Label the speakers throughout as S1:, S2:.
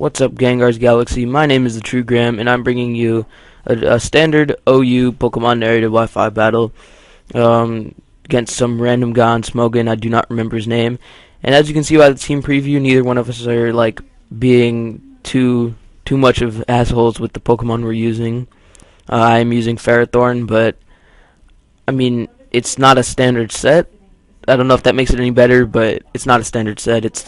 S1: What's up, Gengar's Galaxy? My name is TheTrueGraham, and I'm bringing you a standard OU Pokemon narrative Wi-Fi battle against some random guy on Smogon. I do not remember his name. And as you can see by the team preview, neither one of us are like being too much of assholes with the Pokemon we're using. I am using Ferrothorn, but I mean it's not a standard set. I don't know if that makes it any better, but it's not a standard set. It's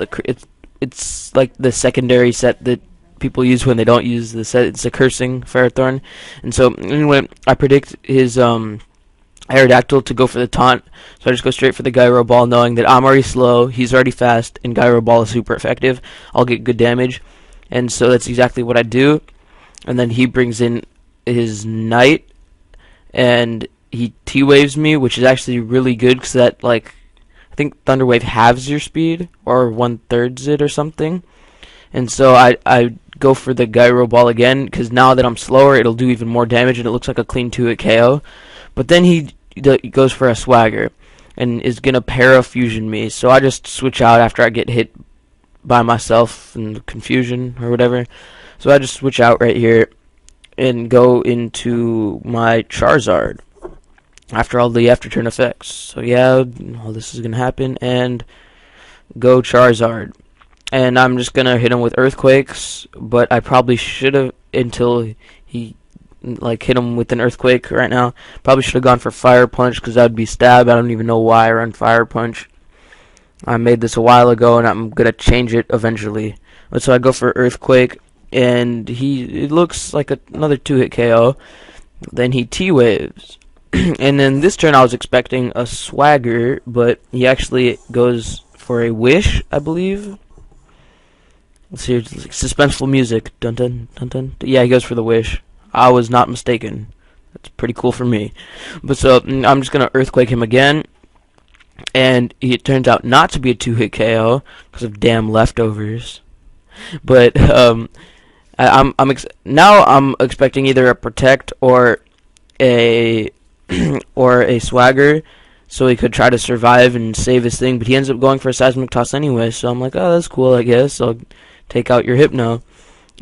S1: like the secondary set that people use when they don't use the set. It's a cursing Ferrothorn. And so anyway, I predict his Aerodactyl to go for the taunt. So I just go straight for the Gyro Ball, knowing that I'm already slow, he's already fast, and Gyro Ball is super effective. I'll get good damage. And so that's exactly what I do. And then he brings in his Knight, and he T-Waves me, which is actually really good because that, like, I think Thunder Wave halves your speed, or 1/3 it or something. And so I go for the Gyro Ball again, because now that I'm slower, it'll do even more damage, and it looks like a clean 2-hit KO. But then he goes for a Swagger, and is going to Para-Fusion me. So I just switch out after I get hit by myself in confusion or whatever. So I just switch out right here and go into my Charizard after all the after turn effects. So yeah, all this is gonna happen, and go Charizard, and I'm just gonna hit him with Earthquakes, but I probably should have, until he like hit him with an Earthquake right now, probably should have gone for Fire Punch, because that would be stab. I don't even know why I run Fire Punch. I made this a while ago, and I'm gonna change it eventually. But so I go for Earthquake, and it looks like another 2-hit KO. Then he T-Waves. And then this turn I was expecting a Swagger, but he actually goes for a Wish, I believe. Let's see, it's like suspenseful music. Dun dun dun dun. Yeah, he goes for the Wish. I was not mistaken. That's pretty cool for me. But so I'm just gonna Earthquake him again, and it turns out not to be a 2-hit KO because of damn leftovers. But I'm expecting either a Protect or a Swagger, so he could try to survive and save his thing, but he ends up going for a Seismic Toss anyway, so I'm like, oh, that's cool, I guess. I'll take out your Hypno,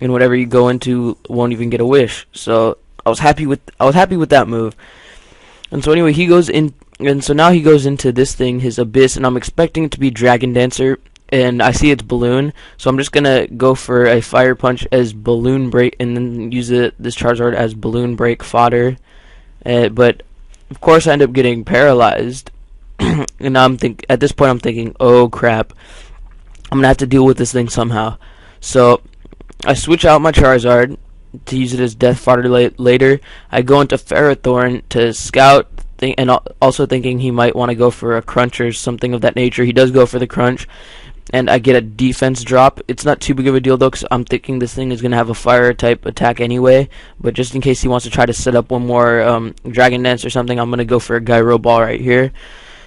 S1: and whatever you go into won't even get a Wish. So I was happy with that move. And so anyway, he goes in, and so now he goes into this thing, his Abyss, and I'm expecting it to be Dragon Dancer, and I see it's Balloon, so I'm just gonna go for a Fire Punch as Balloon Break, and then use this Charizard as Balloon Break fodder. But of course, I end up getting paralyzed, and at this point I'm thinking, oh crap, I'm gonna have to deal with this thing somehow. So I switch out my Charizard to use it as Death Fodder later. I go into Ferrothorn to scout, and also thinking he might want to go for a Crunch or something of that nature. He does go for the Crunch, and I get a defense drop. It's not too big of a deal though, because I'm thinking this thing is going to have a fire type attack anyway, but just in case he wants to try to set up one more Dragon Dance or something, I'm going to go for a Gyro Ball right here,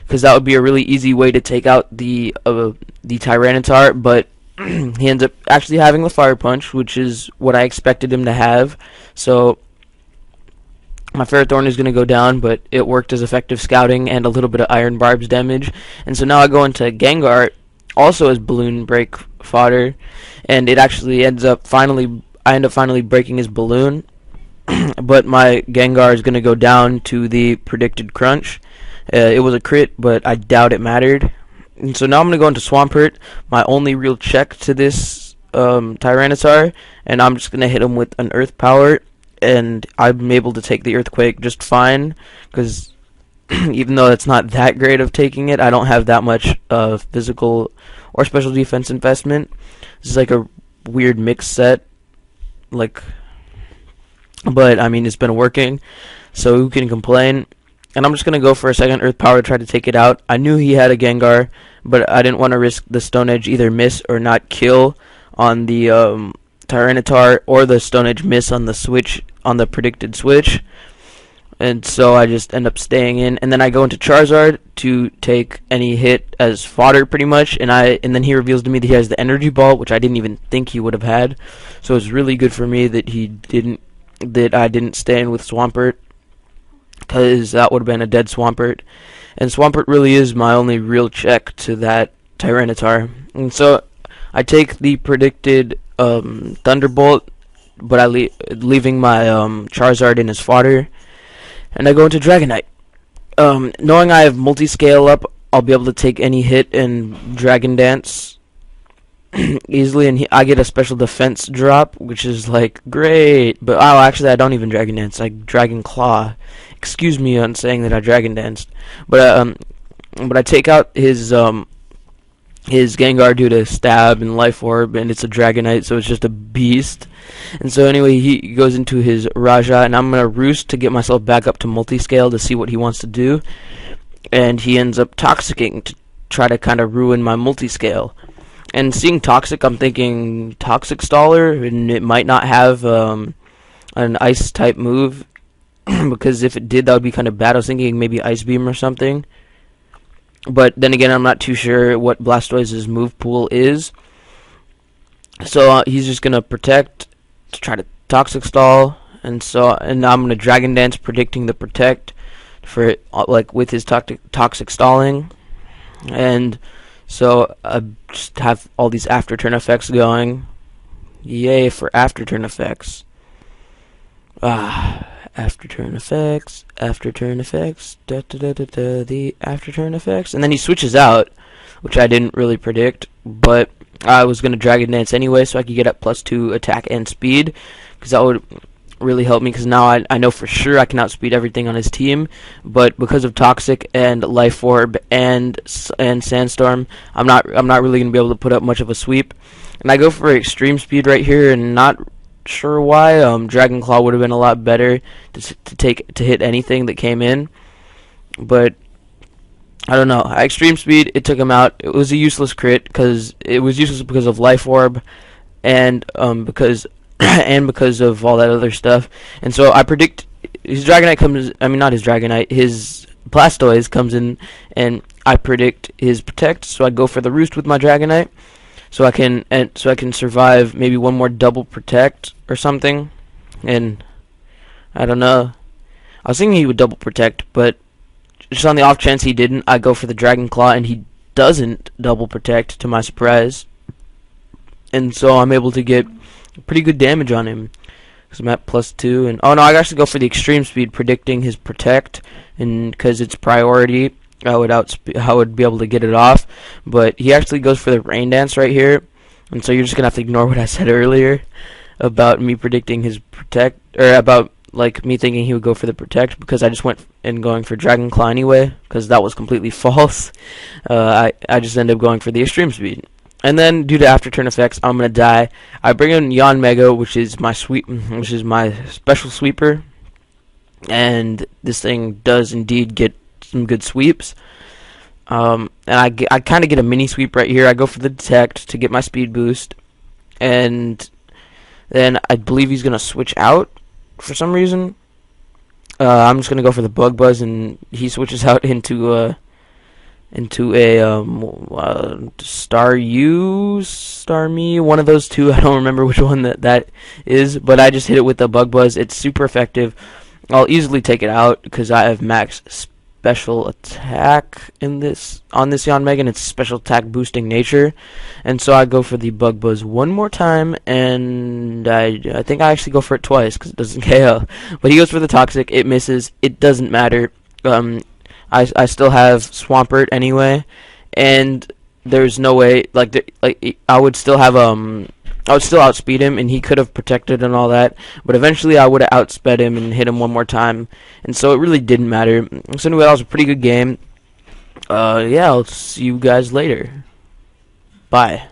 S1: because that would be a really easy way to take out the Tyranitar. But he ends up actually having the Fire Punch, which is what I expected him to have. So my Ferrothorn is going to go down, but it worked as effective scouting and a little bit of Iron Barbs damage. And so now I go into Gengar, also as Balloon Break fodder, and it actually I end up finally breaking his balloon. But my Gengar is going to go down to the predicted Crunch. It was a crit, but I doubt it mattered. And so now I'm going to go into Swampert, my only real check to this Tyranitar, and I'm just going to hit him with an Earth Power, and I'm able to take the Earthquake just fine, because even though it's not that great of taking it, I don't have that much physical or special defense investment. This is like a weird mixed set, but I mean, it's been working, so who can complain? And I'm just going to go for a second Earth Power to try to take it out. I knew he had a Gengar, but I didn't want to risk the Stone Edge either miss or not kill on the Tyranitar, or the Stone Edge miss on the predicted switch. And so I just end up staying in, and then I go into Charizard to take any hit as fodder pretty much, and then he reveals to me that he has the Energy Ball, which I didn't even think he would have had. So it's really good for me that I didn't stay in with Swampert, because that would have been a dead Swampert. And Swampert really is my only real check to that Tyranitar. And so I take the predicted Thunderbolt, but leaving my Charizard in his fodder, and I go into Dragonite. Knowing I have multi-scale up, I'll be able to take any hit and Dragon Dance easily, and I get a special defense drop, which is like great. But oh, actually, I don't even Dragon Dance. I Dragon Claw. Excuse me on saying that I Dragon Danced, but I take out his Gengar due to stab and life orb, and it's a Dragonite, so it's just a beast. And so anyway, he goes into his Raja, and I'm gonna roost to get myself back up to multi-scale to see what he wants to do. And he ends up Toxicking to try to kind of ruin my multi-scale. And seeing Toxic, I'm thinking Toxic Staller, and it might not have an Ice type move, because if it did, that would be kind of bad. I was thinking maybe Ice Beam or something. But then again, I'm not too sure what Blastoise's move pool is. So he's just gonna protect to try to Toxic Stall, and I'm gonna Dragon Dance, predicting the protect for it, like with his toxic stalling, and so I just have all these after turn effects going. Yay for after turn effects! After turn effects, the after turn effects, and then he switches out, which I didn't really predict, but I was gonna Dragon Dance anyway, so I could get up +2 attack and speed, because that would really help me. Because now I know for sure I can outspeed everything on his team, but because of Toxic and Life Orb and Sandstorm, I'm not really gonna be able to put up much of a sweep, and I go for extreme speed right here, and not sure why. Dragon Claw would have been a lot better to hit anything that came in, but I don't know. Extreme speed, it took him out. It was a useless crit because it was useless because of Life Orb, and because because of all that other stuff. And so I predict his Dragonite comes. I mean, not his Dragonite. His Blastoise comes in, and I predict his Protect. So I go for the Roost with my Dragonite, so I can survive maybe one more double Protect or something. And I don't know. I was thinking he would double Protect, but just on the off chance he didn't, I go for the Dragon Claw, and he doesn't double Protect, to my surprise. And so I'm able to get pretty good damage on him, because I'm at +2. And oh no, I actually go for the Extreme Speed, predicting his Protect, and because it's priority, I would be able to get it off. But he actually goes for the Rain Dance right here, and so you're just gonna have to ignore what I said earlier about me predicting his Protect, or about like me thinking he would go for the Protect, because I just went and going for Dragon Claw anyway, because that was completely false. I just ended up going for the Extreme Speed. And then, due to after turn effects, I'm gonna die. I bring in Yon Mega, which is my special sweeper, and this thing does indeed get some good sweeps. And I kind of get a mini sweep right here. I go for the Detect to get my speed boost, and then I believe he's gonna switch out for some reason. I'm just gonna go for the Bug Buzz, and he switches out into a Star Me, one of those two. I don't remember which one that is, but I just hit it with the Bug Buzz. It's super effective. I'll easily take it out because I have max special attack on this Yon Mega, and it's special attack boosting nature. And so I go for the Bug Buzz one more time, and I think I actually go for it twice because it doesn't KO. But he goes for the Toxic. It misses. It doesn't matter. I still have Swampert anyway, and there's no way I would still outspeed him, and he could have protected and all that, but eventually I would have outsped him and hit him one more time, and so it really didn't matter. So anyway, that was a pretty good game. Yeah, I'll see you guys later. Bye.